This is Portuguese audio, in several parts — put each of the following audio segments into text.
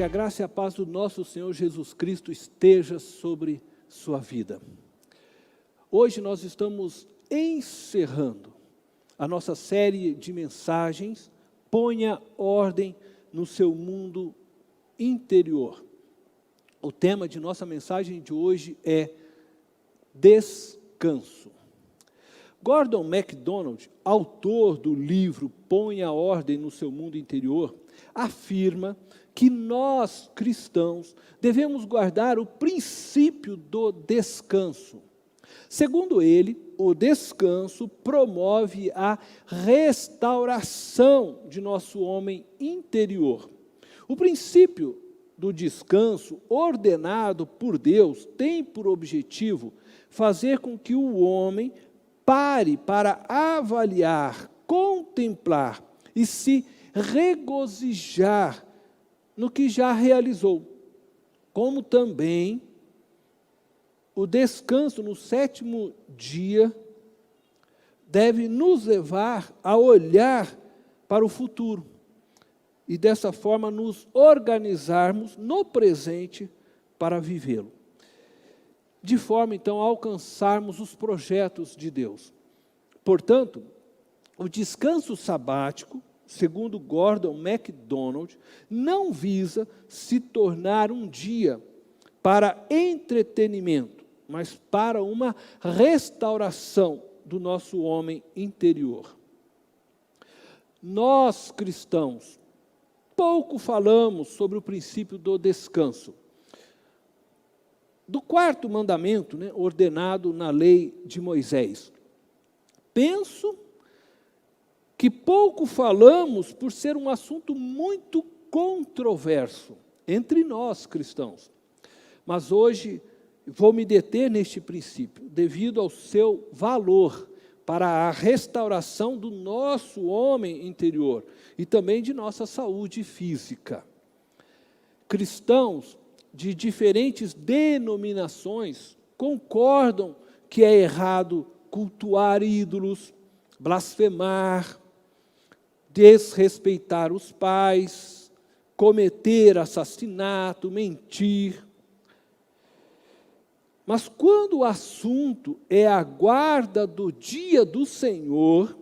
Que a graça e a paz do nosso Senhor Jesus Cristo esteja sobre sua vida. Hoje nós estamos encerrando a nossa série de mensagens, Ponha Ordem no Seu Mundo Interior. O tema de nossa mensagem de hoje é descanso. Gordon MacDonald, autor do livro Ponha Ordem no Seu Mundo Interior, afirma que nós, cristãos, devemos guardar o princípio do descanso. Segundo ele, o descanso promove a restauração de nosso homem interior. O princípio do descanso, ordenado por Deus, tem por objetivo fazer com que o homem pare para avaliar, contemplar e se regozijar no que já realizou, como também o descanso no sétimo dia deve nos levar a olhar para o futuro e dessa forma nos organizarmos no presente para vivê-lo, de forma então a alcançarmos os projetos de Deus. Portanto, o descanso sabático, segundo Gordon MacDonald, não visa se tornar um dia para entretenimento, mas para uma restauração do nosso homem interior. Nós, cristãos, pouco falamos sobre o princípio do descanso. Do quarto mandamento, ordenado na lei de Moisés, penso que pouco falamos por ser um assunto muito controverso entre nós cristãos. Mas hoje vou me deter neste princípio, devido ao seu valor para a restauração do nosso homem interior e também de nossa saúde física. Cristãos de diferentes denominações concordam que é errado cultuar ídolos, blasfemar, desrespeitar os pais, cometer assassinato, mentir. Mas quando o assunto é a guarda do dia do Senhor,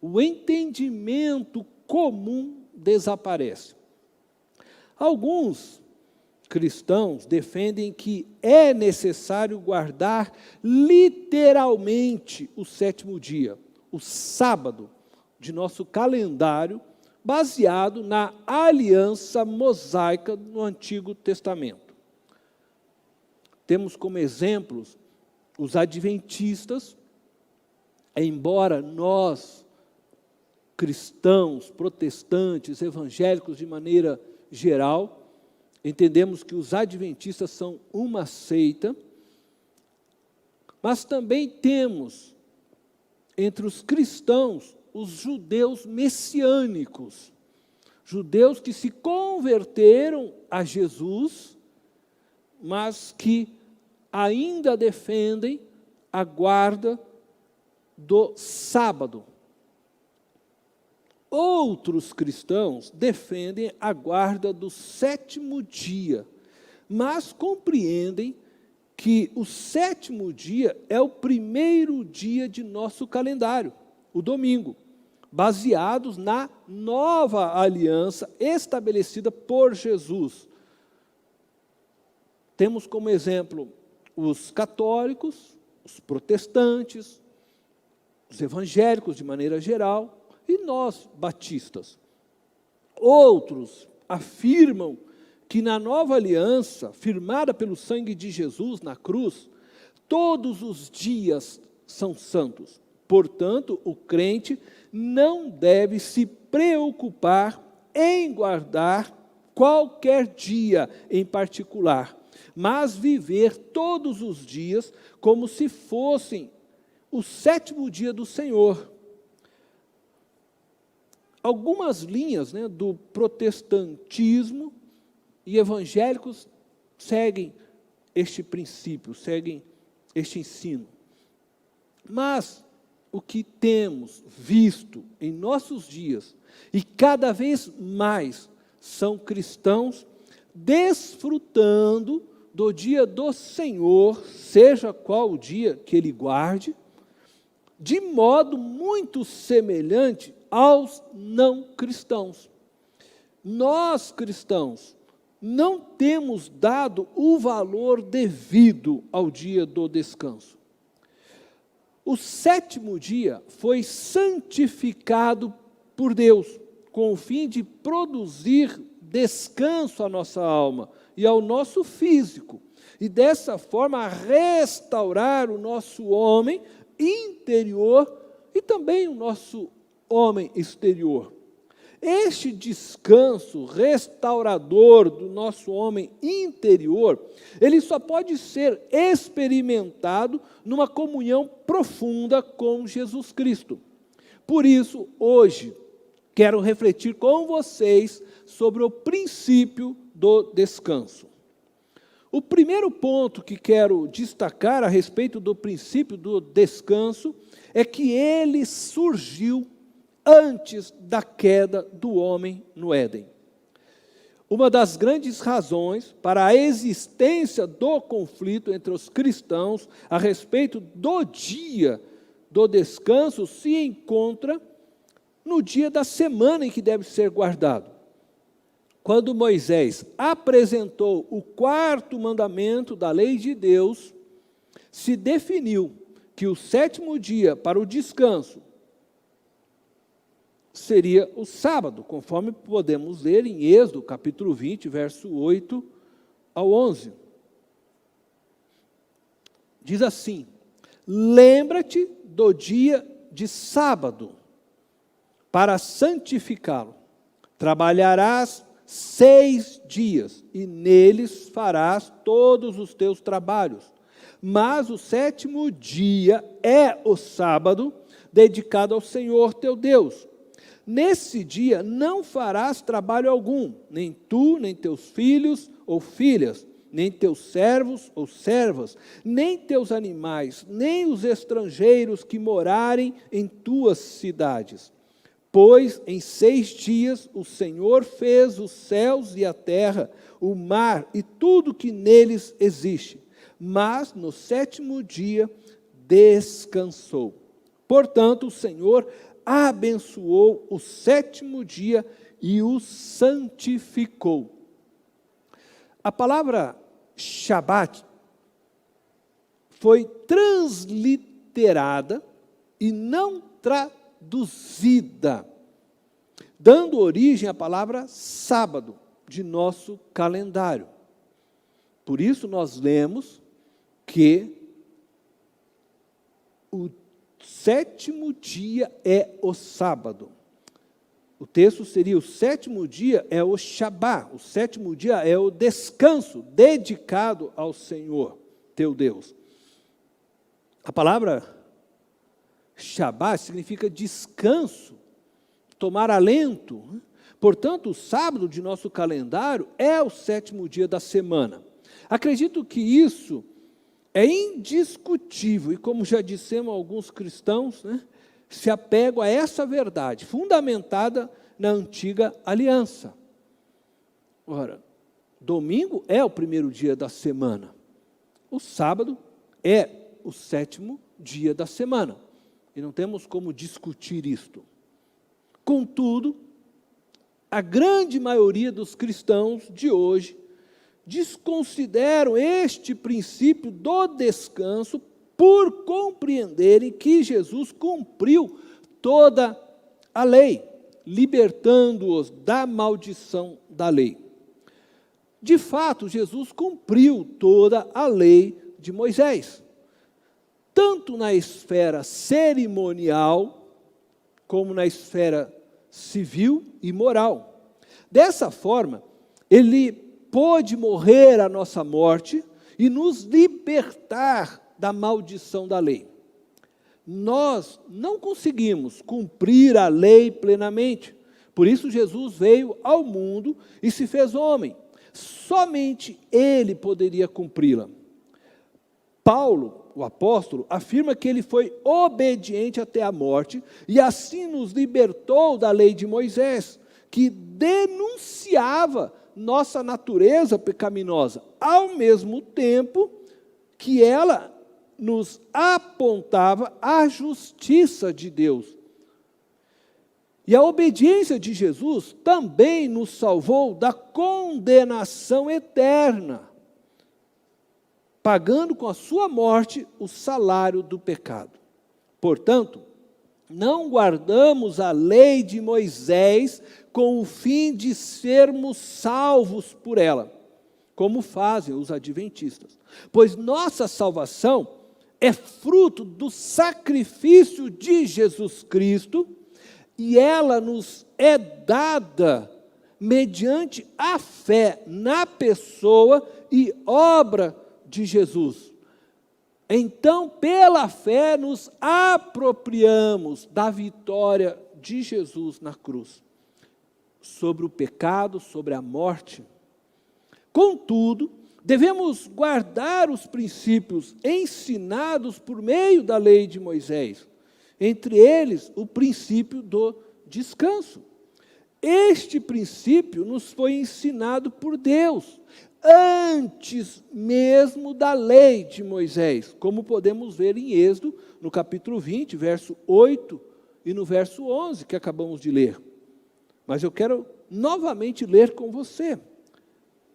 o entendimento comum desaparece. Alguns cristãos defendem que é necessário guardar literalmente o sétimo dia, o sábado, de nosso calendário, baseado na aliança mosaica no Antigo Testamento. Temos como exemplos os adventistas, embora nós, cristãos, protestantes, evangélicos de maneira geral, entendemos que os adventistas são uma seita, mas também temos entre os cristãos os judeus messiânicos, judeus que se converteram a Jesus, mas que ainda defendem a guarda do sábado. Outros cristãos defendem a guarda do sétimo dia, mas compreendem que o sétimo dia é o primeiro dia de nosso calendário, o domingo, baseados na nova aliança estabelecida por Jesus. Temos como exemplo os católicos, os protestantes, os evangélicos de maneira geral, e nós, batistas. Outros afirmam que na nova aliança, firmada pelo sangue de Jesus na cruz, todos os dias são santos. Portanto, o crente não deve se preocupar em guardar qualquer dia em particular, mas viver todos os dias como se fossem o sétimo dia do Senhor. Algumas linhas do protestantismo e evangélicos seguem este princípio, seguem este ensino. Mas o que temos visto em nossos dias, e cada vez mais são cristãos desfrutando do dia do Senhor, seja qual o dia que ele guarde, de modo muito semelhante aos não cristãos. Nós, cristãos, não temos dado o valor devido ao dia do descanso. O sétimo dia foi santificado por Deus, com o fim de produzir descanso à nossa alma e ao nosso físico, e dessa forma restaurar o nosso homem interior e também o nosso homem exterior. Este descanso restaurador do nosso homem interior, ele só pode ser experimentado numa comunhão profunda com Jesus Cristo. Por isso, hoje, quero refletir com vocês sobre o princípio do descanso. O primeiro ponto que quero destacar a respeito do princípio do descanso é que ele surgiu antes da queda do homem no Éden. Uma das grandes razões para a existência do conflito entre os cristãos a respeito do dia do descanso se encontra no dia da semana em que deve ser guardado. Quando Moisés apresentou o quarto mandamento da lei de Deus, se definiu que o sétimo dia para o descanso seria o sábado, conforme podemos ler em Êxodo, capítulo 20, verso 8 ao 11. Diz assim: lembra-te do dia de sábado, para santificá-lo. Trabalharás 6 dias, e neles farás todos os teus trabalhos. Mas o sétimo dia é o sábado, dedicado ao Senhor teu Deus. Nesse dia não farás trabalho algum, nem tu, nem teus filhos ou filhas, nem teus servos ou servas, nem teus animais, nem os estrangeiros que morarem em tuas cidades. Pois em 6 dias o Senhor fez os céus e a terra, o mar e tudo que neles existe. Mas no sétimo dia descansou. Portanto, o Senhor abençoou o sétimo dia e o santificou. A palavra Shabat foi transliterada e não traduzida, dando origem à palavra sábado de nosso calendário. Por isso nós lemos que o sétimo dia é o sábado. O texto seria: o sétimo dia é o Shabá, o sétimo dia é o descanso dedicado ao Senhor, teu Deus. A palavra Shabá significa descanso, tomar alento. Portanto, o sábado de nosso calendário é o sétimo dia da semana. Acredito que isso é indiscutível, e como já dissemos alguns cristãos, se apegam a essa verdade, fundamentada na antiga aliança. Ora, domingo é o primeiro dia da semana, o sábado é o sétimo dia da semana, e não temos como discutir isto. Contudo, a grande maioria dos cristãos de hoje desconsideram este princípio do descanso por compreenderem que Jesus cumpriu toda a lei, libertando-os da maldição da lei. De fato, Jesus cumpriu toda a lei de Moisés, tanto na esfera cerimonial, como na esfera civil e moral. Dessa forma, ele pôde morrer a nossa morte e nos libertar da maldição da lei. Nós não conseguimos cumprir a lei plenamente, por isso Jesus veio ao mundo e se fez homem. Somente ele poderia cumpri-la. Paulo, o apóstolo, afirma que ele foi obediente até a morte e assim nos libertou da lei de Moisés, que denunciava nossa natureza pecaminosa, ao mesmo tempo que ela nos apontava a justiça de Deus. E a obediência de Jesus também nos salvou da condenação eterna, pagando com a sua morte o salário do pecado. Portanto, não guardamos a lei de Moisés com o fim de sermos salvos por ela, como fazem os adventistas, pois nossa salvação é fruto do sacrifício de Jesus Cristo, e ela nos é dada mediante a fé na pessoa e obra de Jesus. Então, pela fé, nos apropriamos da vitória de Jesus na cruz, sobre o pecado, sobre a morte. Contudo, devemos guardar os princípios ensinados por meio da lei de Moisés, entre eles o princípio do descanso. Este princípio nos foi ensinado por Deus, antes mesmo da lei de Moisés, como podemos ver em Êxodo, no capítulo 20, verso 8 e no verso 11, que acabamos de ler. Mas eu quero novamente ler com você.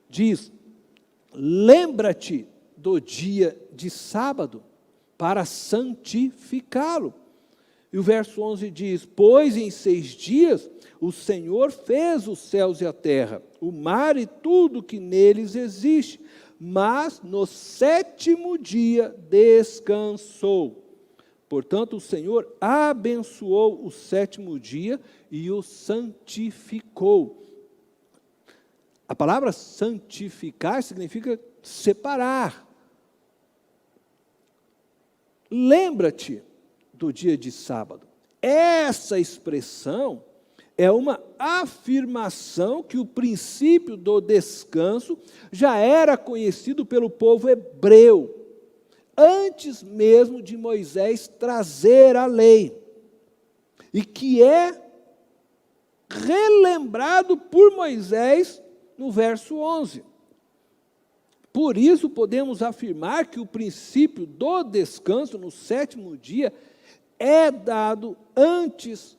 Diz: lembra-te do dia de sábado, para santificá-lo. E o verso 11 diz: pois em 6 dias o Senhor fez os céus e a terra, o mar e tudo que neles existe, mas no 7º dia descansou. Portanto, o Senhor abençoou o 7º dia e o santificou. A palavra santificar significa separar. Lembra-te do dia de sábado. Essa expressão é uma afirmação que o princípio do descanso já era conhecido pelo povo hebreu, antes mesmo de Moisés trazer a lei, e que é relembrado por Moisés no verso 11. Por isso, podemos afirmar que o princípio do descanso no 7º dia é dado antes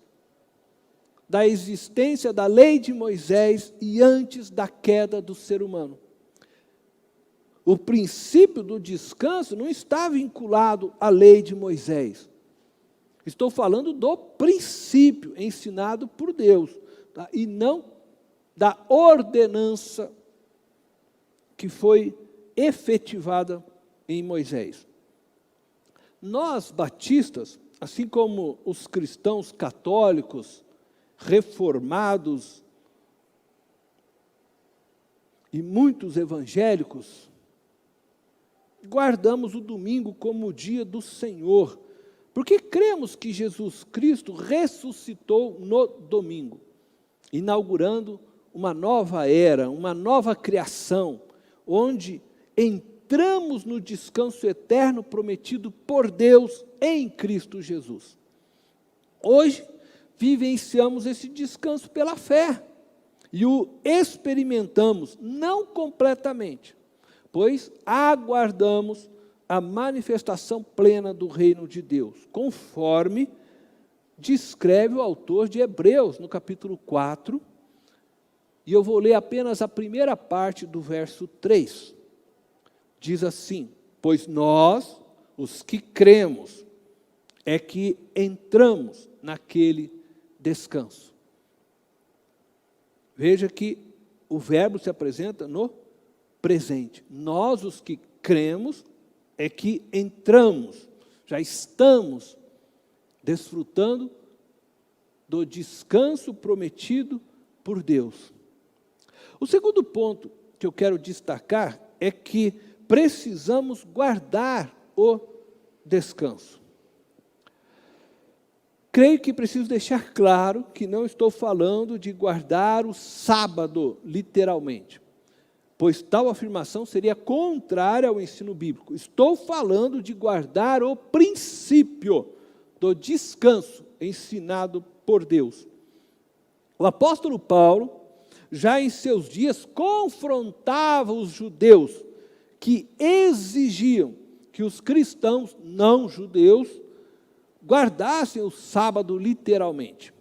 da existência da lei de Moisés e antes da queda do ser humano. O princípio do descanso não está vinculado à lei de Moisés. Estou falando do princípio ensinado por Deus, tá? E não da ordenança que foi efetivada em Moisés. Nós, batistas, assim como os cristãos católicos, reformados e muitos evangélicos, guardamos o domingo como o dia do Senhor, porque cremos que Jesus Cristo ressuscitou no domingo, inaugurando uma nova era, uma nova criação, onde entramos no descanso eterno prometido por Deus em Cristo Jesus. Hoje, vivenciamos esse descanso pela fé e o experimentamos, não completamente, pois aguardamos a manifestação plena do reino de Deus, conforme descreve o autor de Hebreus, no capítulo 4, e eu vou ler apenas a primeira parte do verso 3. Diz assim: pois nós, os que cremos, é que entramos naquele descanso. Veja que o verbo se apresenta no presente. Nós, os que cremos, é que entramos, já estamos desfrutando do descanso prometido por Deus. O segundo ponto que eu quero destacar é que precisamos guardar o descanso. Creio que preciso deixar claro que não estou falando de guardar o sábado, literalmente, pois tal afirmação seria contrária ao ensino bíblico. Estou falando de guardar o princípio do descanso ensinado por Deus. O apóstolo Paulo já em seus dias, confrontava os judeus que exigiam que os cristãos não judeus guardassem o sábado literalmente.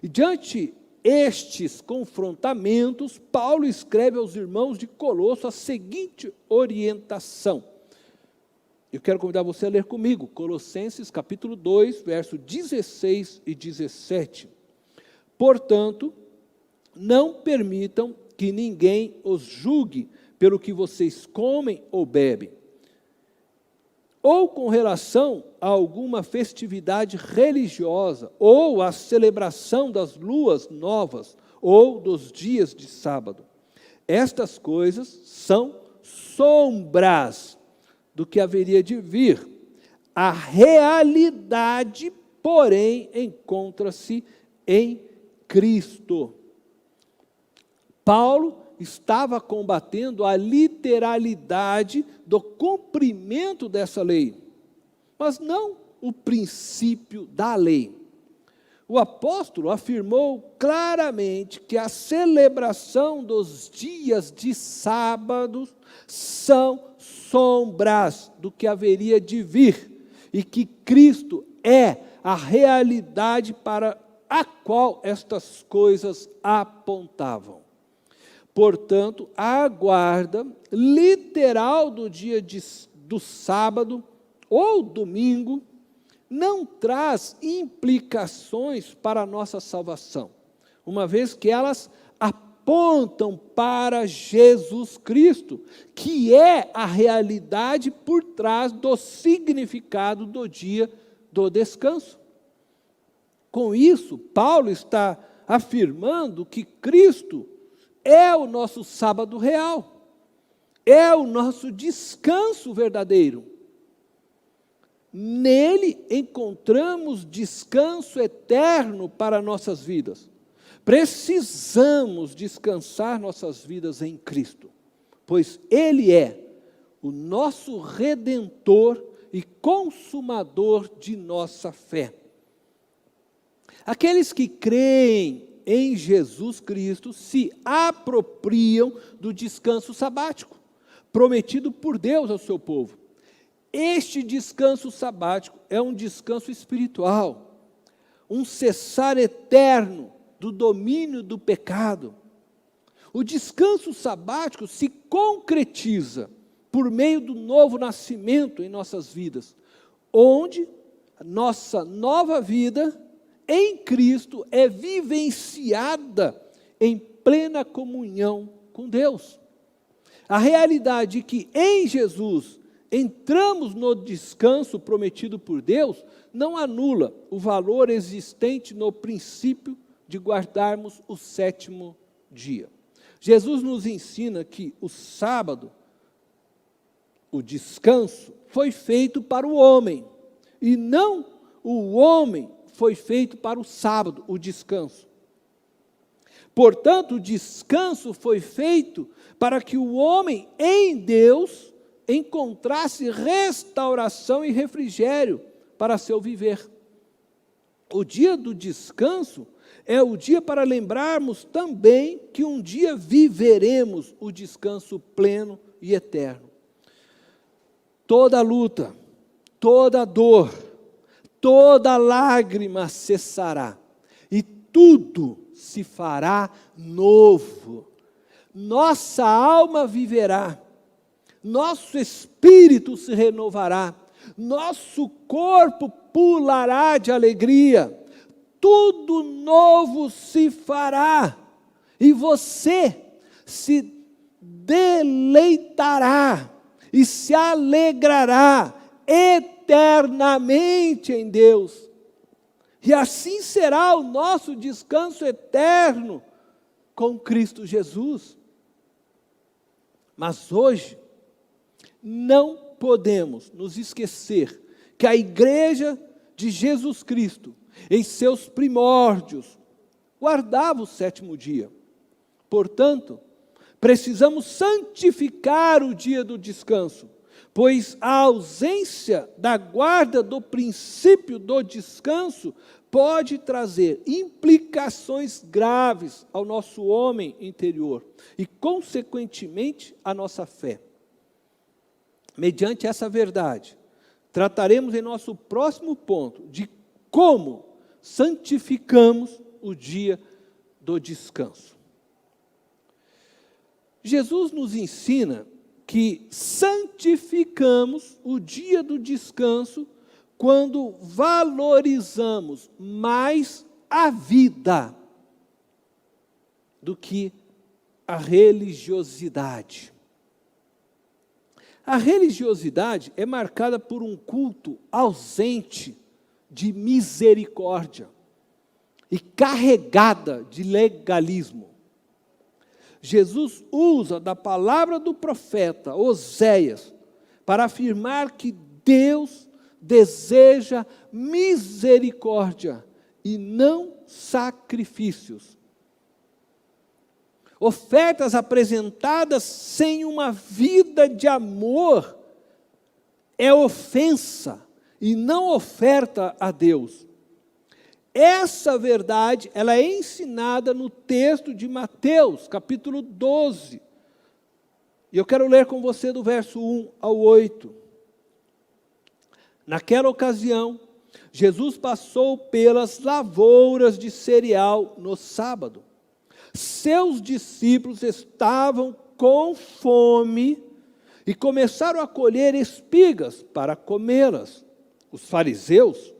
E diante estes confrontamentos, Paulo escreve aos irmãos de Colosso a seguinte orientação. Eu quero convidar você a ler comigo, Colossenses capítulo 2, verso 16 e 17. Portanto, não permitam que ninguém os julgue pelo que vocês comem ou bebem, ou com relação a alguma festividade religiosa, ou a celebração das luas novas, ou dos dias de sábado. Estas coisas são sombras do que haveria de vir. A realidade, porém, encontra-se em Cristo. Paulo estava combatendo a literalidade do cumprimento dessa lei, mas não o princípio da lei. O apóstolo afirmou claramente que a celebração dos dias de sábado são sombras do que haveria de vir, e que Cristo é a realidade para a qual estas coisas apontavam. Portanto, a guarda literal do dia do sábado ou domingo não traz implicações para a nossa salvação, uma vez que elas apontam para Jesus Cristo, que é a realidade por trás do significado do dia do descanso. Com isso, Paulo está afirmando que Cristo é o nosso sábado real, é o nosso descanso verdadeiro. Nele encontramos descanso eterno para nossas vidas. Precisamos descansar nossas vidas em Cristo, pois Ele é o nosso Redentor e consumador de nossa fé. Aqueles que creem em Jesus Cristo se apropriam do descanso sabático, prometido por Deus ao seu povo. Este descanso sabático é um descanso espiritual, um cessar eterno do domínio do pecado. O descanso sabático se concretiza por meio do novo nascimento em nossas vidas, onde a nossa nova vida em Cristo é vivenciada em plena comunhão com Deus. A realidade que em Jesus entramos no descanso prometido por Deus não anula o valor existente no princípio de guardarmos o sétimo dia. Jesus nos ensina que o sábado, o descanso, foi feito para o homem, e não o homem foi feito para o sábado, o descanso. Portanto, o descanso foi feito para que o homem em Deus encontrasse restauração e refrigério para seu viver. O dia do descanso é o dia para lembrarmos também que um dia viveremos o descanso pleno e eterno. Toda luta, toda dor, toda lágrima cessará, e tudo se fará novo. Nossa alma viverá, nosso espírito se renovará, nosso corpo pulará de alegria, tudo novo se fará, e você se deleitará e se alegrará eternamente em Deus. E assim será o nosso descanso eterno com Cristo Jesus. Mas hoje, não podemos nos esquecer que a igreja de Jesus Cristo, em seus primórdios, guardava o sétimo dia. Portanto, precisamos santificar o dia do descanso, pois a ausência da guarda do princípio do descanso pode trazer implicações graves ao nosso homem interior e, consequentemente, à nossa fé. Mediante essa verdade, trataremos em nosso próximo ponto de como santificamos o dia do descanso. Jesus nos ensina que santificamos o dia do descanso quando valorizamos mais a vida do que a religiosidade. A religiosidade é marcada por um culto ausente de misericórdia e carregada de legalismo. Jesus usa da palavra do profeta Oséias para afirmar que Deus deseja misericórdia e não sacrifícios. Ofertas apresentadas sem uma vida de amor é ofensa e não oferta a Deus. Essa verdade, ela é ensinada no texto de Mateus, capítulo 12. E eu quero ler com você do verso 1 ao 8. Naquela ocasião, Jesus passou pelas lavouras de cereal no sábado. Seus discípulos estavam com fome e começaram a colher espigas para comê-las. Os fariseus,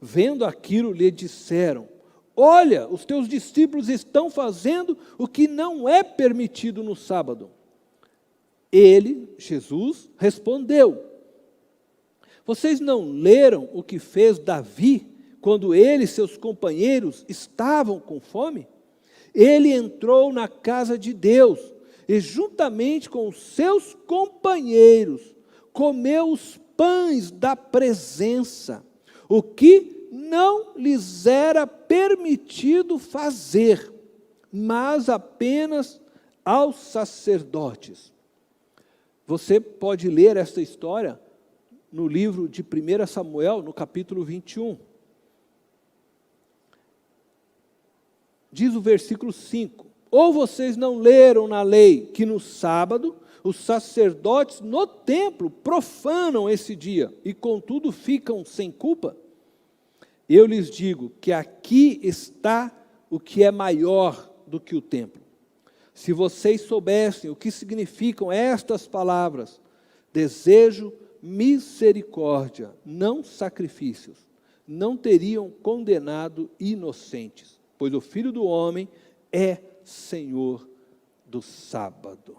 vendo aquilo, lhe disseram: olha, os teus discípulos estão fazendo o que não é permitido no sábado. Ele, Jesus, respondeu: vocês não leram o que fez Davi quando ele e seus companheiros estavam com fome? Ele entrou na casa de Deus e, juntamente com os seus companheiros, comeu os pães da presença, o que não lhes era permitido fazer, mas apenas aos sacerdotes. Você pode ler essa história no livro de 1 Samuel, no capítulo 21. Diz o versículo 5: ou vocês não leram na lei que no sábado os sacerdotes no templo profanam esse dia e contudo ficam sem culpa? Eu lhes digo que aqui está o que é maior do que o templo. Se vocês soubessem o que significam estas palavras: desejo misericórdia, não sacrifícios, não teriam condenado inocentes, pois o Filho do Homem é Senhor do sábado.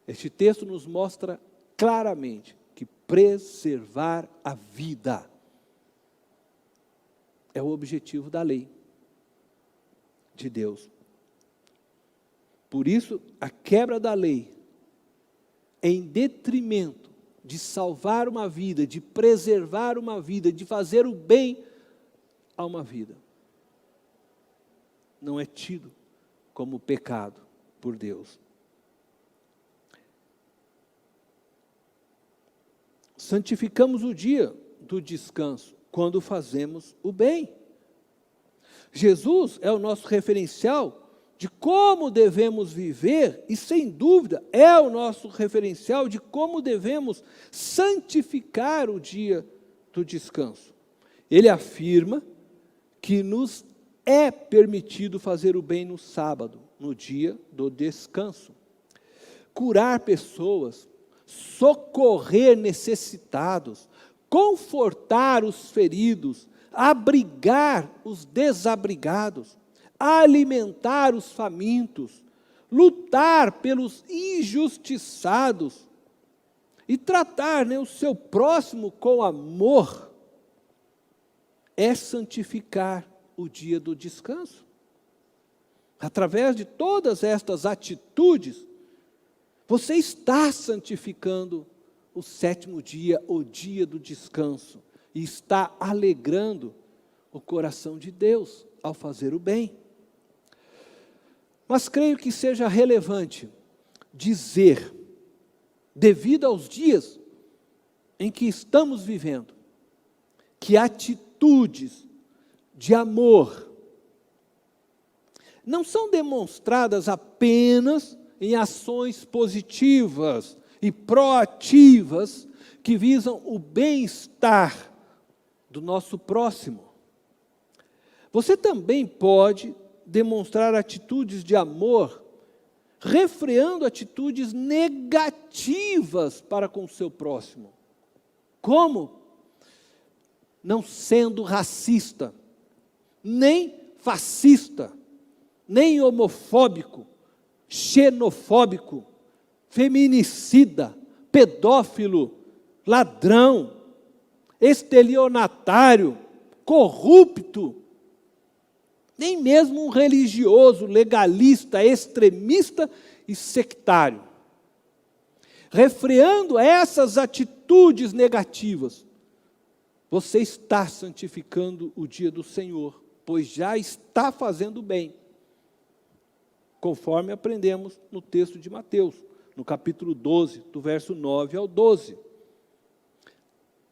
Este texto nos mostra claramente que preservar a vida é o objetivo da lei de Deus. Por isso, a quebra da lei, em detrimento de salvar uma vida, de preservar uma vida, de fazer o bem a uma vida, não é tido como pecado por Deus. Santificamos o dia do descanso quando fazemos o bem. Jesus é o nosso referencial de como devemos viver e, sem dúvida, é o nosso referencial de como devemos santificar o dia do descanso. Ele afirma que nos é permitido fazer o bem no sábado, no dia do descanso. Curar pessoas, socorrer necessitados, confortar os feridos, abrigar os desabrigados, alimentar os famintos, lutar pelos injustiçados e tratar, o seu próximo com amor, é santificar o dia do descanso. Através de todas estas atitudes, você está santificando o sétimo dia, o dia do descanso, e está alegrando o coração de Deus ao fazer o bem. Mas creio que seja relevante dizer, devido aos dias em que estamos vivendo, que atitudes atitudes de amor não são demonstradas apenas em ações positivas e proativas que visam o bem-estar do nosso próximo. Você também pode demonstrar atitudes de amor refreando atitudes negativas para com o seu próximo. Como? Não sendo racista, nem fascista, nem homofóbico, xenofóbico, feminicida, pedófilo, ladrão, estelionatário, corrupto, nem mesmo um religioso, legalista, extremista e sectário. Refreando essas atitudes negativas, você está santificando o dia do Senhor, pois já está fazendo bem, conforme aprendemos no texto de Mateus, no capítulo 12, do verso 9 ao 12.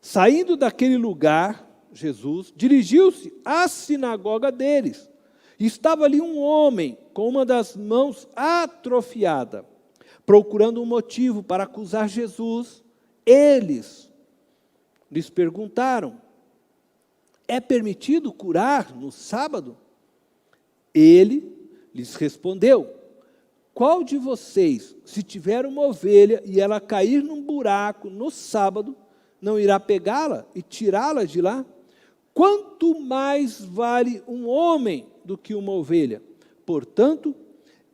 Saindo daquele lugar, Jesus dirigiu-se à sinagoga deles. Estava ali um homem com uma das mãos atrofiada, procurando um motivo para acusar Jesus. Eles lhes perguntaram: é permitido curar no sábado? Ele lhes respondeu: qual de vocês, se tiver uma ovelha e ela cair num buraco no sábado, não irá pegá-la e tirá-la de lá? Quanto mais vale um homem do que uma ovelha? Portanto,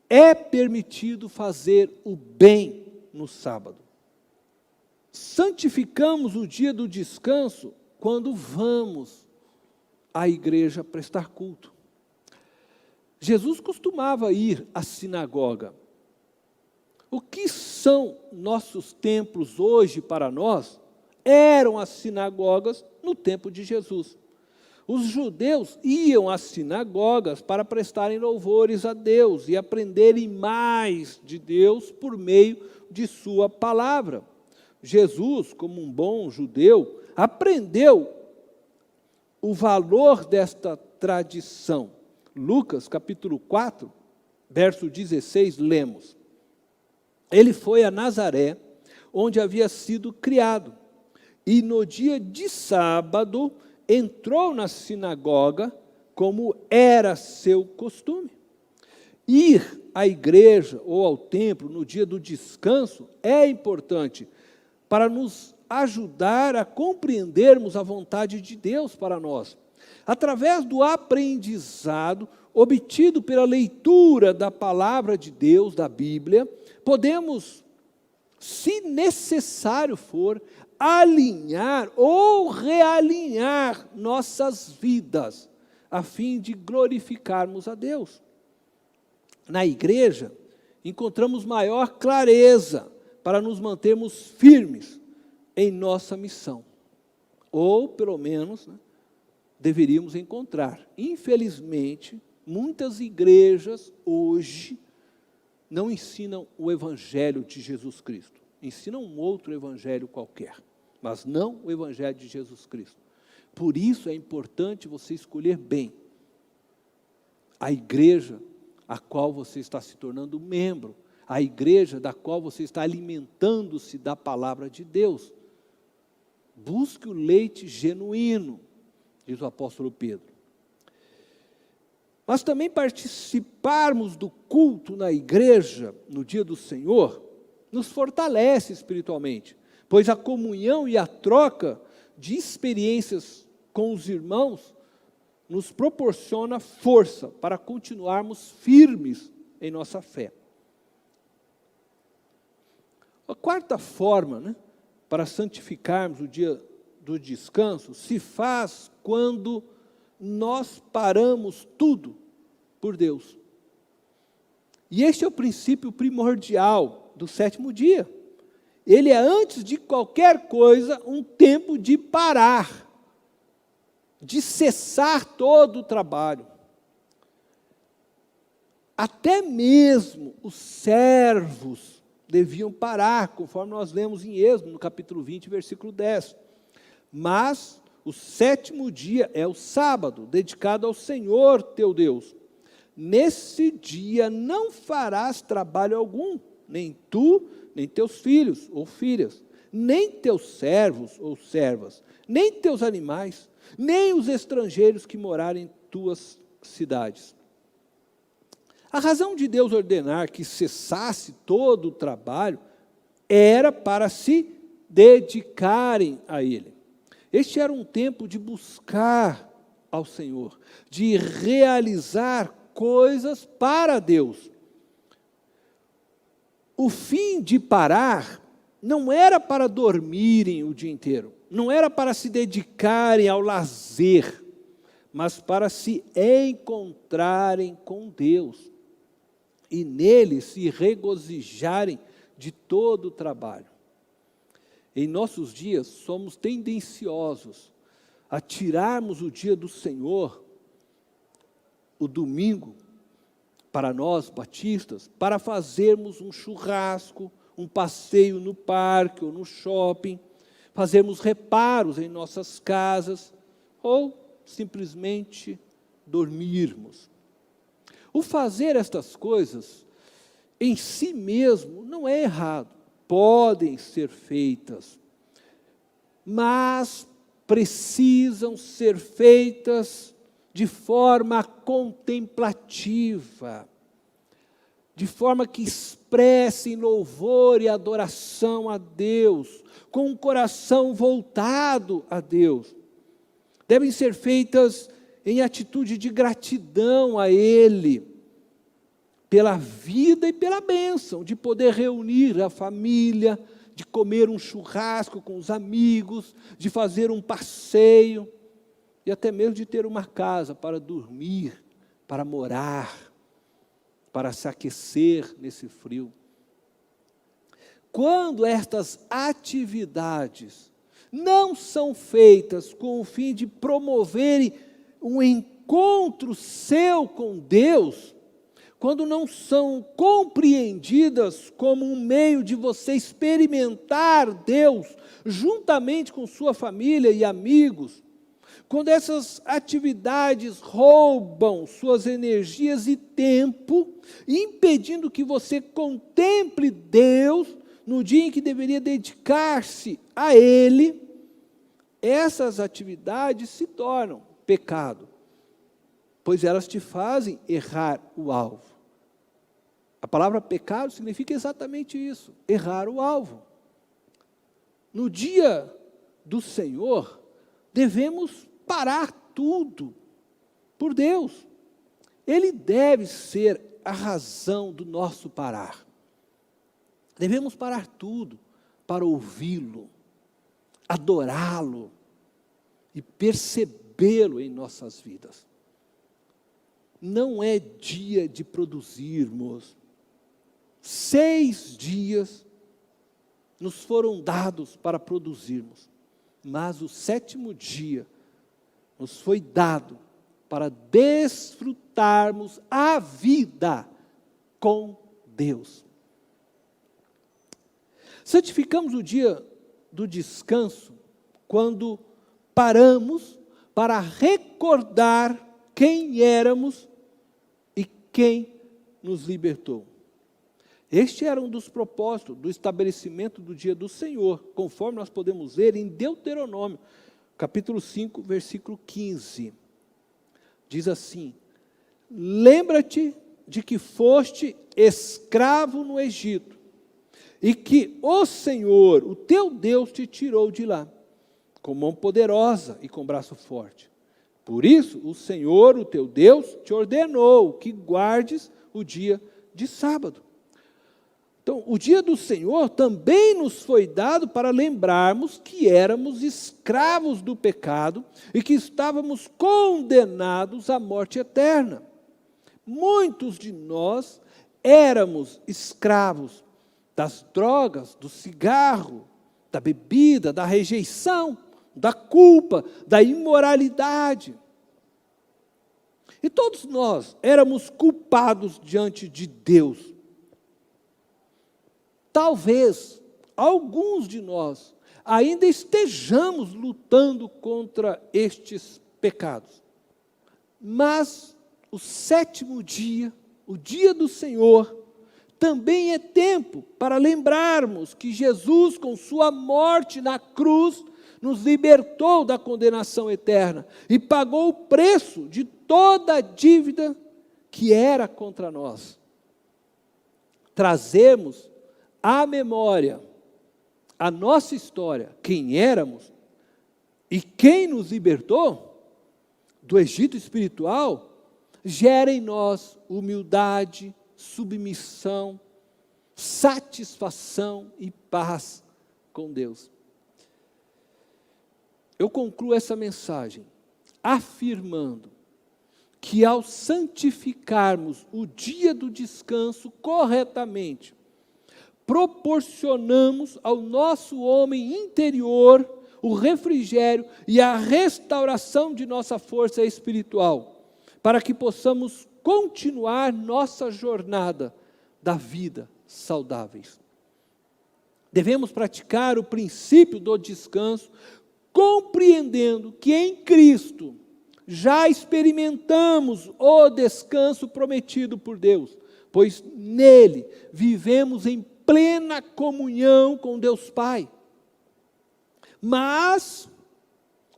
é permitido fazer o bem no sábado. Santificamos o dia do descanso quando vamos à igreja prestar culto. Jesus costumava ir à sinagoga. O que são nossos templos hoje para nós, eram as sinagogas no tempo de Jesus. Os judeus iam às sinagogas para prestarem louvores a Deus e aprenderem mais de Deus por meio de sua palavra. Jesus, como um bom judeu, aprendeu o valor desta tradição. Lucas, capítulo 4, verso 16, lemos: ele foi a Nazaré, onde havia sido criado, e no dia de sábado entrou na sinagoga, como era seu costume. Ir à igreja ou ao templo no dia do descanso é importante para nos ajudar a compreendermos a vontade de Deus para nós. Através do aprendizado obtido pela leitura da palavra de Deus, da Bíblia, podemos, se necessário for, alinhar ou realinhar nossas vidas, a fim de glorificarmos a Deus. Na igreja, encontramos maior clareza para nos mantermos firmes em nossa missão. Ou, pelo menos, deveríamos encontrar. Infelizmente, muitas igrejas hoje não ensinam o Evangelho de Jesus Cristo. Ensinam um outro evangelho qualquer, mas não o Evangelho de Jesus Cristo. Por isso é importante você escolher bem a igreja a qual você está se tornando membro, a igreja da qual você está alimentando-se da palavra de Deus. Busque o leite genuíno, diz o apóstolo Pedro. Mas também participarmos do culto na igreja, no dia do Senhor, nos fortalece espiritualmente, pois a comunhão e a troca de experiências com os irmãos nos proporciona força para continuarmos firmes em nossa fé. A quarta forma, para santificarmos o dia do descanso, se faz quando nós paramos tudo por Deus. E este é o princípio primordial do sétimo dia. Ele é, antes de qualquer coisa, um tempo de parar, de cessar todo o trabalho. Até mesmo os servos deviam parar, conforme nós lemos em Êxodo, no capítulo 20, versículo 10. Mas O sétimo dia é o sábado, dedicado ao Senhor teu Deus. Nesse dia não farás trabalho algum, nem tu, nem teus filhos ou filhas, nem teus servos ou servas, nem teus animais, nem os estrangeiros que morarem em tuas cidades. A razão de Deus ordenar que cessasse todo o trabalho era para se dedicarem a Ele. Este era um tempo de buscar ao Senhor, de realizar coisas para Deus. O fim de parar não era para dormirem o dia inteiro, não era para se dedicarem ao lazer, mas para se encontrarem com Deus e nele se regozijarem de todo o trabalho. Em nossos dias, somos tendenciosos a tirarmos o dia do Senhor, o domingo, para nós, batistas, para fazermos um churrasco, um passeio no parque ou no shopping, fazermos reparos em nossas casas, ou simplesmente dormirmos. O fazer estas coisas, em si mesmo, não é errado. Podem ser feitas, mas precisam ser feitas de forma contemplativa, de forma que expressem louvor e adoração a Deus, com um coração voltado a Deus. Devem ser feitas em atitude de gratidão a Ele, pela vida e pela bênção, de poder reunir a família, de comer um churrasco com os amigos, de fazer um passeio, e até mesmo de ter uma casa para dormir, para morar, para se aquecer nesse frio. Quando estas atividades não são feitas com o fim de promoverem um encontro seu com Deus, quando não são compreendidas como um meio de você experimentar Deus juntamente com sua família e amigos, quando essas atividades roubam suas energias e tempo, impedindo que você contemple Deus no dia em que deveria dedicar-se a Ele, essas atividades se tornam pecado, pois elas te fazem errar o alvo. A palavra pecado significa exatamente isso, errar o alvo. No dia do Senhor, devemos parar tudo por Deus. Ele deve ser a razão do nosso parar. Devemos parar tudo para ouvi-lo, adorá-lo e percebê-lo em nossas vidas. Não é dia de produzirmos. 6 dias nos foram dados para produzirmos, mas o 7º dia nos foi dado para desfrutarmos a vida com Deus. Santificamos o dia do descanso quando paramos para recordar quem éramos e quem nos libertou. Este era um dos propósitos do estabelecimento do dia do Senhor, conforme nós podemos ver em Deuteronômio, capítulo 5, versículo 15. Diz assim: lembra-te de que foste escravo no Egito, e que o Senhor, o teu Deus, te tirou de lá, com mão poderosa e com braço forte. Por isso, o Senhor, o teu Deus, te ordenou que guardes o dia de sábado. Então, o dia do Senhor também nos foi dado para lembrarmos que éramos escravos do pecado e que estávamos condenados à morte eterna. Muitos de nós éramos escravos das drogas, do cigarro, da bebida, da rejeição, da culpa, da imoralidade. E todos nós éramos culpados diante de Deus. Talvez alguns de nós ainda estejamos lutando contra estes pecados. Mas o sétimo dia, o dia do Senhor, também é tempo para lembrarmos que Jesus, com sua morte na cruz, nos libertou da condenação eterna e pagou o preço de toda a dívida que era contra nós. Trazemos à memória a nossa história, quem éramos e quem nos libertou do Egito espiritual, gera em nós humildade, submissão, satisfação e paz com Deus. Eu concluo essa mensagem afirmando que ao santificarmos o dia do descanso corretamente, proporcionamos ao nosso homem interior o refrigério e a restauração de nossa força espiritual, para que possamos continuar nossa jornada da vida saudáveis. Devemos praticar o princípio do descanso, compreendendo que em Cristo já experimentamos o descanso prometido por Deus, pois nele vivemos em plena comunhão com Deus Pai. Mas,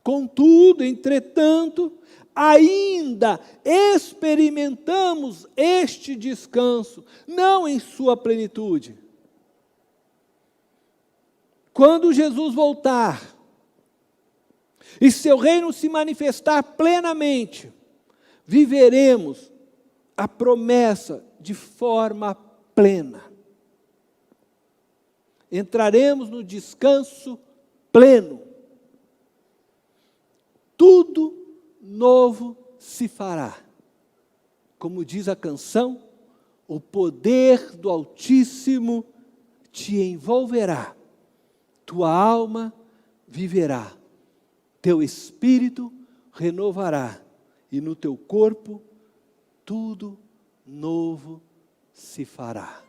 contudo, entretanto, ainda experimentamos este descanso, não em sua plenitude. Quando Jesus voltar e seu reino se manifestar plenamente, viveremos a promessa de forma plena. Entraremos no descanso pleno. Tudo novo se fará. Como diz a canção, o poder do Altíssimo te envolverá, tua alma viverá, teu espírito renovará, e no teu corpo tudo novo se fará.